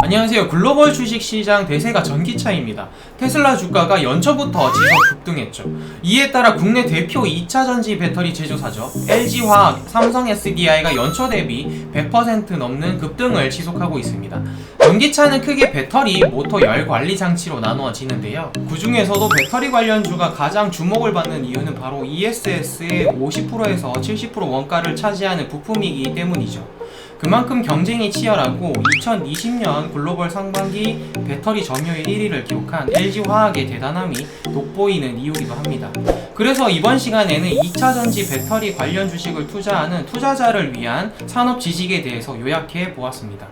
안녕하세요. 글로벌 주식시장 대세가 전기차입니다. 테슬라 주가가 연초부터 지속 급등했죠. 이에 따라 국내 대표 2차 전지 배터리 제조사죠. LG화학, 삼성 SDI가 연초 대비 100% 넘는 급등을 지속하고 있습니다. 전기차는 크게 배터리, 모터, 열 관리 장치로 나누어지는데요. 그 중에서도 배터리 관련주가 가장 주목을 받는 이유는 바로 ESS의 50%에서 70% 원가를 차지하는 부품이기 때문이죠. 그만큼 경쟁이 치열하고 2020년 글로벌 상반기 배터리 점유율 1위를 기록한 LG화학의 대단함이 돋보이는 이유기도 합니다. 그래서 이번 시간에는 2차 전지 배터리 관련 주식을 투자하는 투자자를 위한 산업 지식에 대해서 요약해 보았습니다.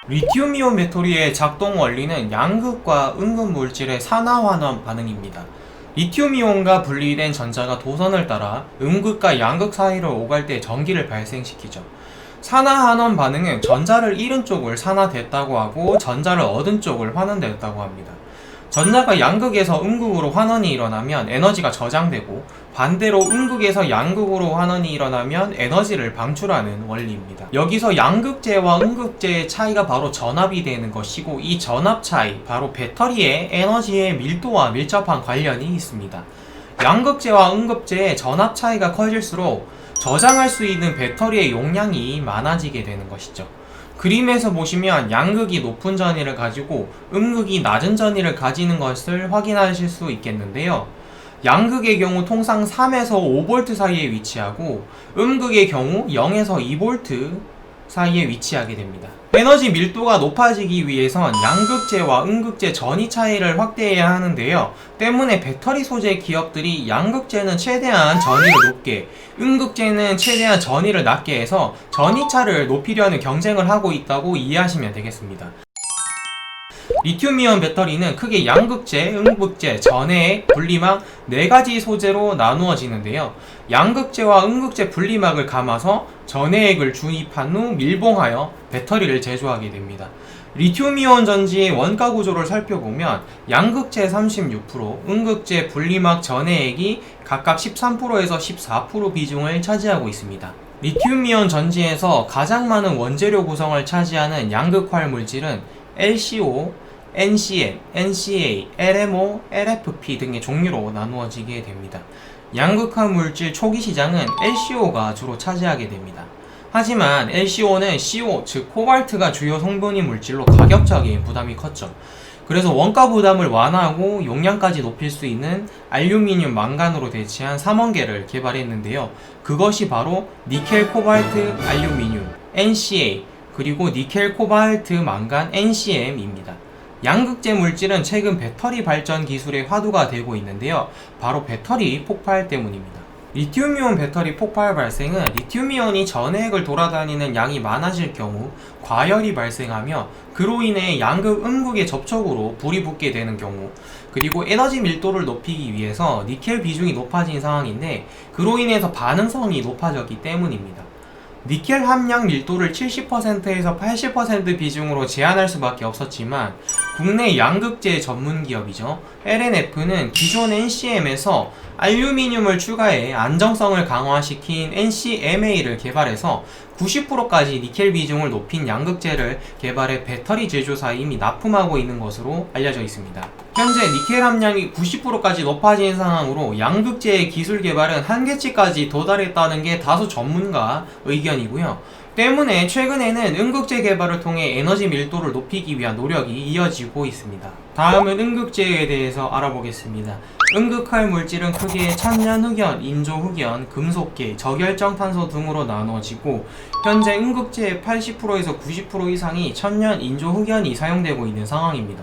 리튬이온 배터리의 작동 원리는 양극과 음극 물질의 산화환원 반응입니다. 리튬이온과 분리된 전자가 도선을 따라 음극과 양극 사이를 오갈 때 전기를 발생시키죠. 산화환원 반응은 전자를 잃은 쪽을 산화됐다고 하고 전자를 얻은 쪽을 환원됐다고 합니다. 전자가 양극에서 음극으로 환원이 일어나면 에너지가 저장되고 반대로 음극에서 양극으로 환원이 일어나면 에너지를 방출하는 원리입니다. 여기서 양극재와 음극재의 차이가 바로 전압이 되는 것이고 이 전압 차이, 바로 배터리의 에너지의 밀도와 밀접한 관련이 있습니다. 양극재와 음극재의 전압 차이가 커질수록 저장할 수 있는 배터리의 용량이 많아지게 되는 것이죠. 그림에서 보시면 양극이 높은 전위를 가지고 음극이 낮은 전위를 가지는 것을 확인하실 수 있겠는데요. 양극의 경우 통상 3에서 5V 사이에 위치하고 음극의 경우 0에서 2V 사이에 위치하게 됩니다. 에너지 밀도가 높아지기 위해선 양극재와 음극재 전위 차이를 확대해야 하는데요. 때문에 배터리 소재 기업들이 양극재는 최대한 전위를 높게, 음극재는 최대한 전위를 낮게 해서 전위차를 높이려는 경쟁을 하고 있다고 이해하시면 되겠습니다. 리튬이온 배터리는 크게 양극재, 음극재, 전해액, 분리막 4가지 소재로 나누어지는데요. 양극재와 음극재 분리막을 감아서 전해액을 주입한 후 밀봉하여 배터리를 제조하게 됩니다. 리튬이온 전지의 원가 구조를 살펴보면 양극재 36%, 음극재 분리막 전해액이 각각 13%에서 14% 비중을 차지하고 있습니다. 리튬이온 전지에서 가장 많은 원재료 구성을 차지하는 양극활 물질은 LCO, NCM, NCA, LMO, LFP 등의 종류로 나누어지게 됩니다. 양극화 물질 초기 시장은 LCO가 주로 차지하게 됩니다. 하지만 LCO는 CO, 즉 코발트가 주요 성분인 물질로 가격적인 부담이 컸죠. 그래서 원가 부담을 완화하고 용량까지 높일 수 있는 알루미늄 망간으로 대체한 삼원계를 개발했는데요. 그것이 바로 니켈 코발트 알루미늄 NCA 그리고 니켈 코발트 망간 NCM입니다. 양극재 물질은 최근 배터리 발전 기술의 화두가 되고 있는데요. 바로 배터리 폭발 때문입니다. 리튬이온 배터리 폭발 발생은 리튬이온이 전해액을 돌아다니는 양이 많아질 경우 과열이 발생하며 그로 인해 양극, 음극의 접촉으로 불이 붙게 되는 경우, 그리고 에너지 밀도를 높이기 위해서 니켈 비중이 높아진 상황인데 그로 인해서 반응성이 높아졌기 때문입니다. 니켈 함량 밀도를 70%에서 80% 비중으로 제한할 수밖에 없었지만 국내 양극재 전문 기업이죠. LNF는 기존 NCM에서 알루미늄을 추가해 안정성을 강화시킨 NCMA를 개발해서 90%까지 니켈 비중을 높인 양극재를 개발해 배터리 제조사에 이미 납품하고 있는 것으로 알려져 있습니다. 현재 니켈 함량이 90%까지 높아진 상황으로 양극재의 기술 개발은 한계치까지 도달했다는 게 다수 전문가 의견이고요. 때문에 최근에는 음극재 개발을 통해 에너지 밀도를 높이기 위한 노력이 이어지고 있습니다. 다음은 음극재에 대해서 알아보겠습니다. 음극할 물질은 크게 천연흑연, 인조흑연, 금속계, 저결정탄소 등으로 나누어지고 현재 음극재의 80%에서 90% 이상이 천연 인조흑연이 사용되고 있는 상황입니다.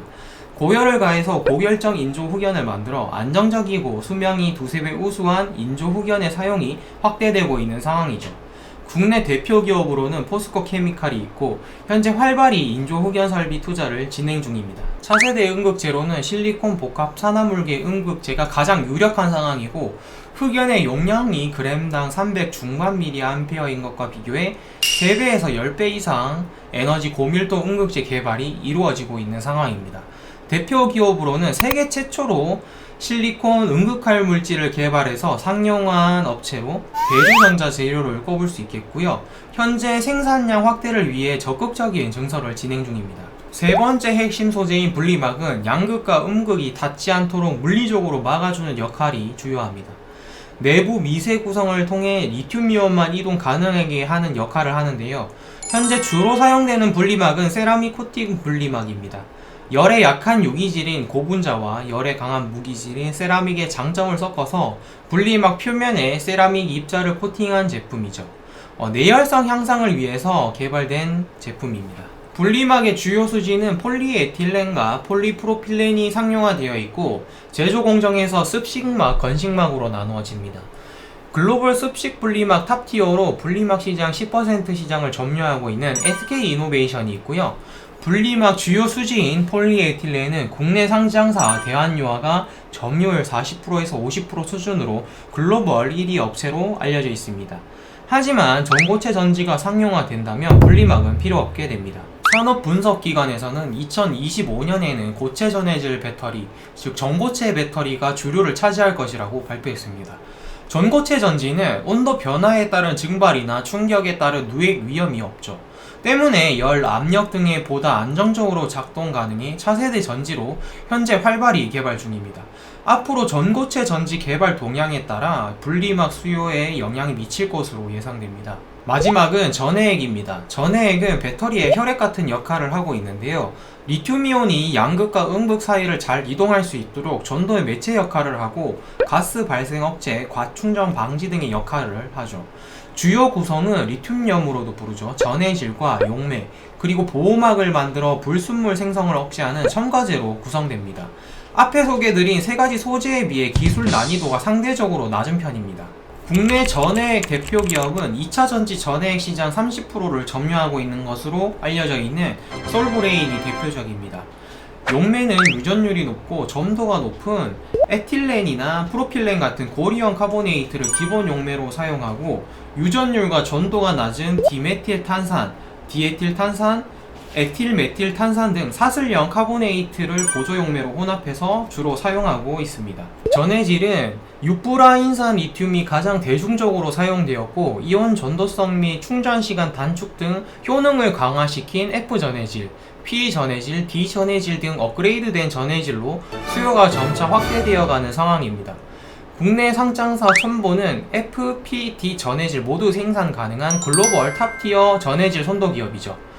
고열을 가해서 고결정 인조흑연을 만들어 안정적이고 수명이 2~3배 우수한 인조흑연의 사용이 확대되고 있는 상황이죠. 국내 대표 기업으로는 포스코 케미칼이 있고 현재 활발히 인조흑연 설비 투자를 진행 중입니다. 차세대 음극재로는 실리콘 복합 산화물계 음극재가 가장 유력한 상황이고 흑연의 용량이 g당 300 중반 mA인 것과 비교해 3배에서 10배 이상 에너지 고밀도 음극재 개발이 이루어지고 있는 상황입니다. 대표 기업으로는 세계 최초로 실리콘 응급할 물질을 개발해서 상용화한 업체로 대두전자 재료를 꼽을 수 있겠고요. 현재 생산량 확대를 위해 적극적인 증설을 진행 중입니다. 세 번째 핵심 소재인 분리막은 양극과 음극이 닿지 않도록 물리적으로 막아주는 역할이 주요합니다. 내부 미세 구성을 통해 리튬이온만 이동 가능하게 하는 역할을 하는데요. 현재 주로 사용되는 분리막은 세라믹 코팅 분리막입니다. 열에 약한 유기질인 고분자와 열에 강한 무기질인 세라믹의 장점을 섞어서 분리막 표면에 세라믹 입자를 코팅한 제품이죠. 내열성 향상을 위해서 개발된 제품입니다. 분리막의 주요 수지는 폴리에틸렌과 폴리프로필렌이 상용화되어 있고 제조 공정에서 습식막, 건식막으로 나누어집니다. 글로벌 습식 분리막 탑티어로 분리막 시장 10% 시장을 점유하고 있는 SK이노베이션이 있고요. 분리막 주요 수지인 폴리에틸렌은 국내 상장사 대한유화가 점유율 40%에서 50% 수준으로 글로벌 1위 업체로 알려져 있습니다. 하지만 전고체 전지가 상용화된다면 분리막은 필요 없게 됩니다. 산업분석기관에서는 2025년에는 고체 전해질 배터리, 즉 전고체 배터리가 주류를 차지할 것이라고 발표했습니다. 전고체 전지는 온도 변화에 따른 증발이나 충격에 따른 누액 위험이 없죠. 때문에 열, 압력 등에 보다 안정적으로 작동 가능해 차세대 전지로 현재 활발히 개발 중입니다. 앞으로 전고체 전지 개발 동향에 따라 분리막 수요에 영향이 미칠 것으로 예상됩니다. 마지막은 전해액입니다. 전해액은 배터리의 혈액 같은 역할을 하고 있는데요. 리튬이온이 양극과 음극 사이를 잘 이동할 수 있도록 전도의 매체 역할을 하고 가스 발생 억제, 과충전 방지 등의 역할을 하죠. 주요 구성은 리튬염으로도 부르죠. 전해질과 용매, 그리고 보호막을 만들어 불순물 생성을 억제하는 첨가제로 구성됩니다. 앞에 소개드린 세 가지 소재에 비해 기술 난이도가 상대적으로 낮은 편입니다. 국내 전해액 대표 기업은 2차 전지 전해액 시장 30%를 점유하고 있는 것으로 알려져 있는 솔브레인이 대표적입니다. 용매는 유전율이 높고 점도가 높은 에틸렌이나 프로필렌 같은 고리형 카보네이트를 기본 용매로 사용하고 유전율과 전도가 낮은 디메틸탄산, 디에틸탄산, 에틸메틸탄산 등 사슬형 카보네이트를 보조용매로 혼합해서 주로 사용하고 있습니다. 전해질은 육부라인산 리튬이 가장 대중적으로 사용되었고 이온 전도성 및 충전시간 단축 등 효능을 강화시킨 F전해질, P전해질, D전해질 등 업그레이드된 전해질로 수요가 점차 확대되어가는 상황입니다. 국내 상장사 첨보는 F, P, D 전해질 모두 생산 가능한 글로벌 탑티어 전해질 선도기업이죠.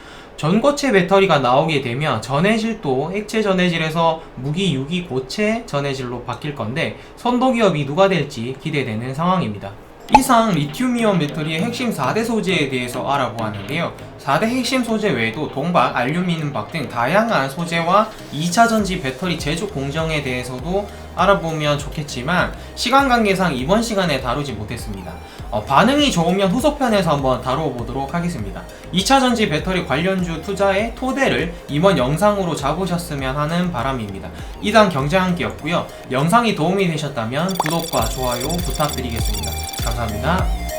전고체 배터리가 나오게 되면 전해질도 액체 전해질에서 무기, 유기, 고체 전해질로 바뀔 건데 선도기업이 누가 될지 기대되는 상황입니다. 이상 리튬이온 배터리의 핵심 4대 소재에 대해서 알아보았는데요. 4대 핵심 소재 외에도 동박, 알루미늄박 등 다양한 소재와 2차 전지 배터리 제조 공정에 대해서도 알아보면 좋겠지만 시간 관계상 이번 시간에 다루지 못했습니다. 반응이 좋으면 후속편에서 한번 다뤄보도록 하겠습니다. 2차 전지 배터리 관련주 투자의 토대를 이번 영상으로 잡으셨으면 하는 바람입니다. 이단 경제한끼였고요. 영상이 도움이 되셨다면 구독과 좋아요 부탁드리겠습니다. 감사합니다.